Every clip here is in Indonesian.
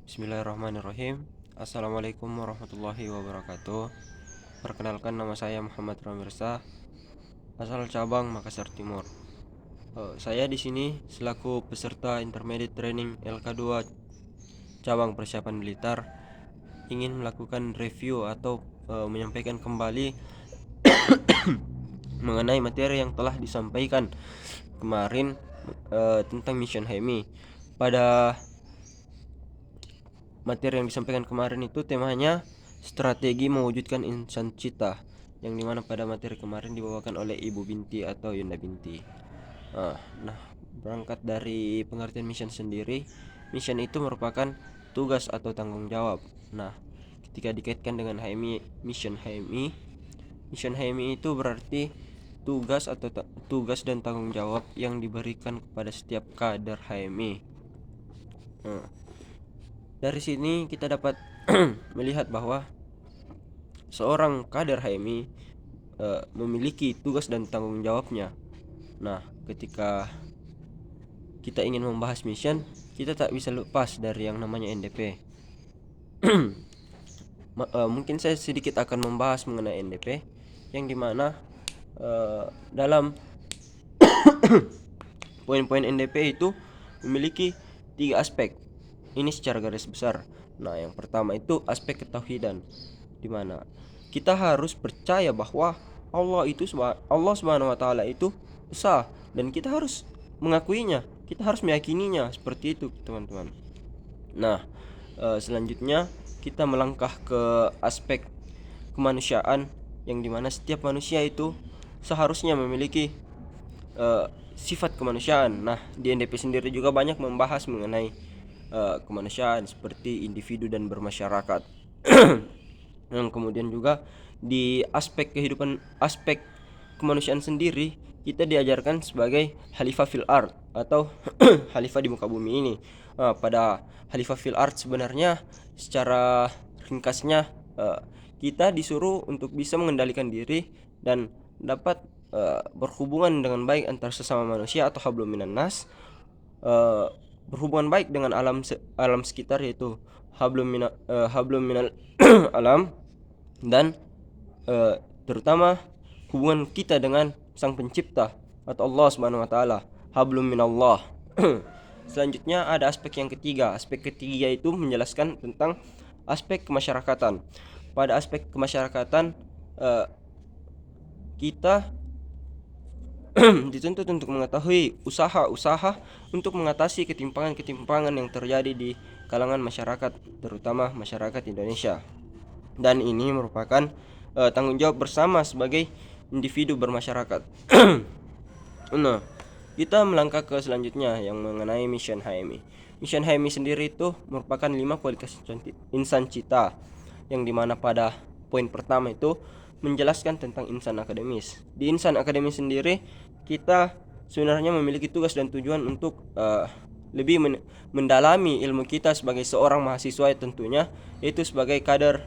Bismillahirrahmanirrahim. Assalamualaikum warahmatullahi wabarakatuh. Perkenalkan, nama saya Muhammad Ramirsa, asal cabang Makassar Timur. Saya di sini selaku peserta Intermediate Training LK2 cabang persiapan Blitar ingin melakukan review atau menyampaikan kembali mengenai materi yang telah disampaikan kemarin tentang Mission HMI. Pada materi yang disampaikan kemarin itu temanya strategi mewujudkan insan cita, yang dimana pada materi kemarin dibawakan oleh Ibu Binti atau Yunda Binti. Nah, berangkat dari pengertian mission sendiri, mission itu merupakan tugas atau tanggung jawab. Nah, ketika dikaitkan dengan HMI, mission HMI itu berarti tugas atau tugas dan tanggung jawab yang diberikan kepada setiap kader HMI. Dari sini kita dapat melihat bahwa seorang kader HMI memiliki tugas dan tanggung jawabnya. Nah, ketika kita ingin membahas mission, kita tak bisa lepas dari yang namanya NDP. Mungkin saya sedikit akan membahas mengenai NDP, yang dimana dalam poin-poin NDP itu memiliki 3 aspek. Ini secara garis besar. Nah, yang pertama itu aspek ketauhidan, di mana kita harus percaya bahwa Allah Subhanahu wa taala itu esa, dan kita harus mengakuinya, kita harus meyakininya, seperti itu, teman-teman. Nah, selanjutnya kita melangkah ke aspek kemanusiaan, yang dimana setiap manusia itu seharusnya memiliki sifat kemanusiaan. Nah, di NDP sendiri juga banyak membahas mengenai kemanusiaan seperti individu dan bermasyarakat. Yang kemudian juga di aspek kemanusiaan sendiri, kita diajarkan sebagai Khalifah fil ard atau Khalifah di muka bumi ini. Pada Khalifah fil ard sebenarnya secara ringkasnya kita disuruh untuk bisa mengendalikan diri dan dapat berhubungan dengan baik antar sesama manusia atau hablum minan nas, berhubungan baik dengan alam sekitar, yaitu hablum minal alam, dan terutama hubungan kita dengan Sang Pencipta atau Allah Subhanahu wa taala, hablum minallah. Selanjutnya ada aspek yang ketiga. Aspek ketiga itu menjelaskan tentang aspek kemasyarakatan. Pada aspek kemasyarakatan kita dituntut untuk mengetahui usaha-usaha untuk mengatasi ketimpangan-ketimpangan yang terjadi di kalangan masyarakat, terutama masyarakat Indonesia. Dan ini merupakan tanggung jawab bersama sebagai individu bermasyarakat. Nah, kita melangkah ke selanjutnya yang mengenai mission HMI. Mission HMI sendiri itu merupakan 5 kualitas insan cita, yang dimana pada poin pertama itu menjelaskan tentang insan akademis. Di insan akademis sendiri, kita sebenarnya memiliki tugas dan tujuan untuk lebih mendalami ilmu kita sebagai seorang mahasiswa, tentunya yaitu sebagai kader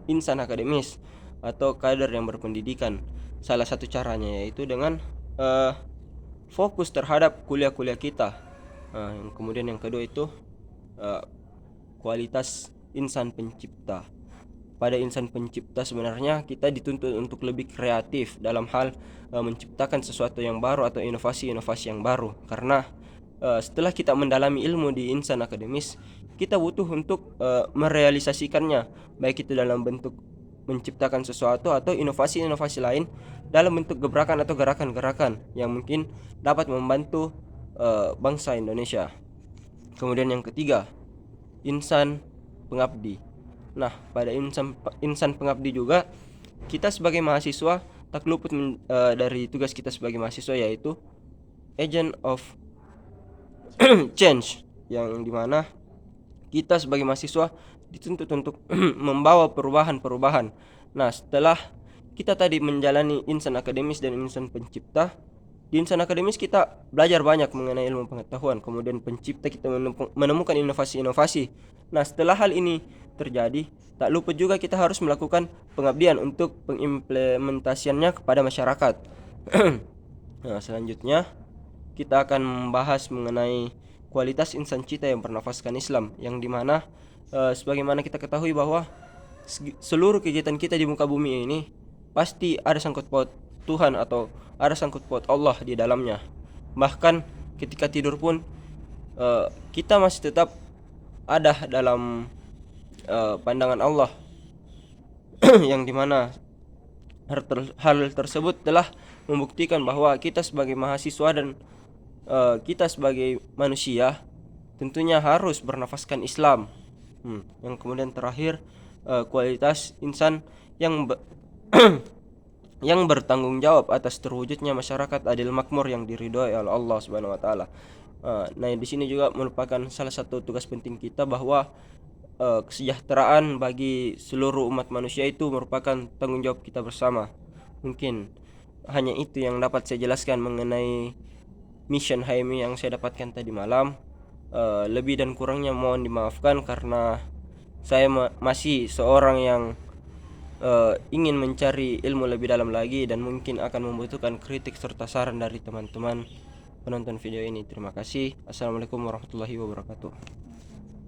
insan akademis atau kader yang berpendidikan. Salah satu caranya yaitu dengan fokus terhadap kuliah-kuliah kita. Yang kemudian yang kedua itu kualitas insan pencipta. Pada insan pencipta sebenarnya kita dituntut untuk lebih kreatif dalam hal menciptakan sesuatu yang baru atau inovasi-inovasi yang baru, karena setelah kita mendalami ilmu di insan akademis, kita butuh untuk merealisasikannya, baik itu dalam bentuk menciptakan sesuatu atau inovasi-inovasi lain dalam bentuk gebrakan atau gerakan-gerakan yang mungkin dapat membantu bangsa Indonesia. Kemudian yang ketiga, insan pengabdi. Nah, pada insan pengabdi juga kita sebagai mahasiswa tak luput dari tugas kita sebagai mahasiswa, yaitu agent of change, yang dimana kita sebagai mahasiswa dituntut untuk membawa perubahan-perubahan. Nah, setelah kita tadi menjalani insan akademis dan insan pencipta, di insan akademis kita belajar banyak mengenai ilmu pengetahuan, kemudian pencipta kita menemukan inovasi-inovasi. Nah, setelah hal ini terjadi, tak lupa juga kita harus melakukan pengabdian untuk pengimplementasiannya kepada masyarakat. Nah, selanjutnya kita akan membahas mengenai kualitas insan kita yang bernafaskan Islam, yang dimana sebagaimana kita ketahui bahwa seluruh kegiatan kita di muka bumi ini pasti ada sangkut paut Tuhan atau ada sangkut paut Allah di dalamnya. Bahkan ketika tidur pun kita masih tetap ada dalam pandangan Allah yang dimana hal tersebut telah membuktikan bahwa kita sebagai mahasiswa dan kita sebagai manusia tentunya harus bernafaskan Islam. Yang kemudian terakhir, kualitas insan yang yang bertanggung jawab atas terwujudnya masyarakat adil makmur yang diridhoi oleh Allah Subhanahu wa taala. Nah, di sini juga merupakan salah satu tugas penting kita bahwa kesejahteraan bagi seluruh umat manusia itu merupakan tanggung jawab kita bersama. Mungkin hanya itu yang dapat saya jelaskan mengenai mission HMI yang saya dapatkan tadi malam. Lebih dan kurangnya mohon dimaafkan karena saya masih seorang yang ingin mencari ilmu lebih dalam lagi dan mungkin akan membutuhkan kritik serta saran dari teman-teman penonton video ini. Terima kasih. Assalamualaikum warahmatullahi wabarakatuh.